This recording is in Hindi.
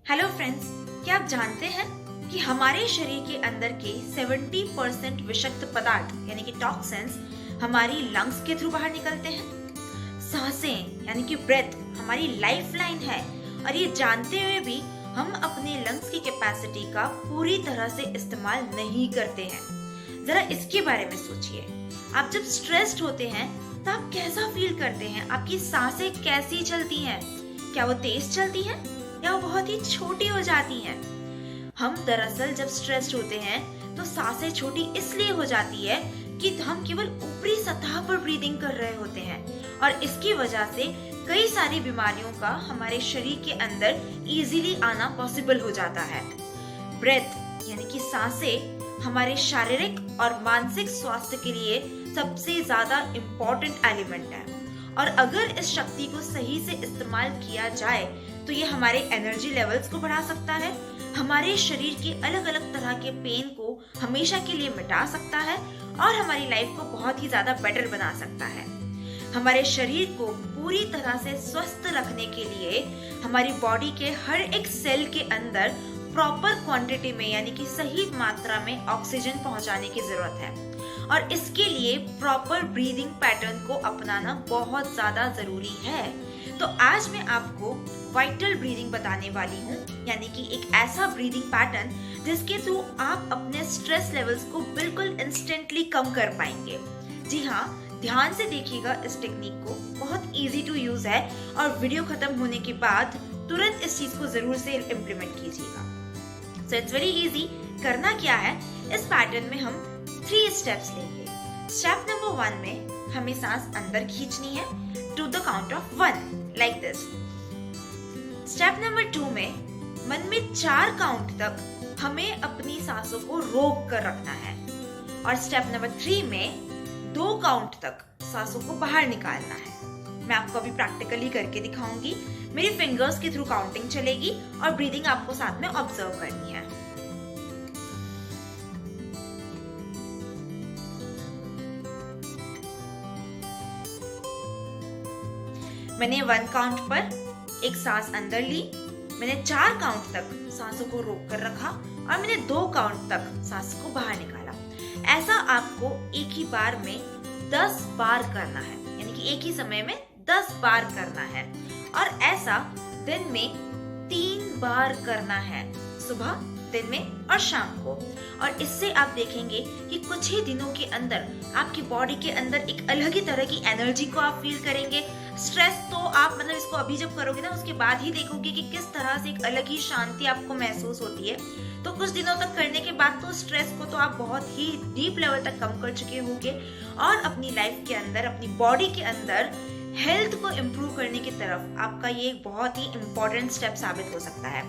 हेलो फ्रेंड्स, क्या आप जानते हैं कि हमारे शरीर के अंदर के 70% विषाक्त पदार्थ यानी कि टॉक्सिन्स हमारी लंग्स के थ्रू बाहर निकलते हैं। सांसें यानी कि ब्रेथ हमारी लाइफलाइन है और ये जानते हुए भी हम अपने लंग्स की कैपेसिटी का पूरी तरह से इस्तेमाल नहीं करते हैं। जरा इसके बारे में सोचिए। आप जब स्ट्रेस्ड होते हैं तो आप कैसा फील करते हैं? आपकी सांसें कैसी चलती हैं? क्या वो तेज चलती हैं या वो बहुत ही छोटी हो जाती हैं? हम दरअसल जब स्ट्रेस्ड होते हैं तो सांसें छोटी इसलिए हो जाती है कि हम केवल ऊपरी सतह पर ब्रीदिंग कर रहे होते हैं और इसकी वजह से कई सारी बीमारियों का हमारे शरीर के अंदर इजीली आना पॉसिबल हो जाता है। ब्रेथ यानी कि सांसें हमारे शारीरिक और मानसिक स्वास्थ्य के लिए सबसे ज्यादा इम्पोर्टेंट एलिमेंट है और अगर इस शक्ति को सही से इस्तेमाल किया जाए तो ये हमारे एनर्जी लेवल्स को बढ़ा सकता है, हमारे शरीर के अलग अलग तरह के पेन को हमेशा के लिए मिटा सकता है और हमारी लाइफ को बहुत ही ज्यादा बेटर बना सकता है। हमारे शरीर को पूरी तरह से स्वस्थ रखने के लिए हमारी बॉडी के हर एक सेल के अंदर प्रॉपर क्वांटिटी में यानी कि सही मात्रा में ऑक्सीजन पहुंचाने की जरूरत है और इसके लिए प्रॉपर ब्रीदिंग पैटर्न को अपनाना बहुत ज्यादा जरूरी है। तो आज मैं आपको वाइटल ब्रीदिंग बताने वाली हूँ, यानी कि एक ऐसा ब्रीदिंग पैटर्न जिसके थ्रू आप अपने स्ट्रेस लेवल्स को बिल्कुल इंस्टेंटली कम कर पाएंगे। जी हाँ, ध्यान से देखिएगा इस टेक्निक को, बहुत इजी टू यूज है और वीडियो खत्म होने के बाद तुरंत इस चीज को जरूर से इम्प्लीमेंट कीजिएगा। So it's very easy. करना क्या है, इस पैटर्न में हम 3 स्टेप्स लेंगे। स्टेप नंबर 1 में हमें सांस अंदर खींचनी है to the count of 1 like this. Step number 2 में मन में 4 काउंट तक हमें अपनी सांसों को रोक कर रखना है और स्टेप नंबर 3 में 2 काउंट तक सांसों को बाहर निकालना है। मैं आपको अभी प्रैक्टिकली करके दिखाऊंगी। मेरी फिंगर्स के थ्रू काउंटिंग चलेगी और ब्रीदिंग आपको साथ में ऑब्जर्व करनी है। मैंने 1 काउंट पर एक सांस अंदर ली, मैंने 4 काउंट तक सांसों को रोक कर रखा और मैंने 2 काउंट तक सांस को बाहर निकाला। ऐसा आपको एक ही बार में 10 बार करना है, यानी कि एक ही समय में 10 बार करना है और ऐसा दिन में 3 बार करना है, सुबह, दिन में और शाम को। और इससे आप देखेंगे कि कुछ ही दिनों के अंदर आपकी बॉडी के अंदर एक अलग ही तरह की एनर्जी को आप फील करेंगे। स्ट्रेस तो आप इसको अभी जब करोगे ना, उसके बाद ही देखोगे कि किस तरह से एक अलग ही शांति आपको महसूस होती है। तो कुछ दिनों तक करने के बाद तो स्ट्रेस को तो आप बहुत ही डीप लेवल तक कम कर चुके होंगे और अपनी लाइफ के अंदर, अपनी बॉडी के अंदर हेल्थ को इम्प्रूव करने की तरफ आपका ये एक बहुत ही इम्पोर्टेंट स्टेप साबित हो सकता है।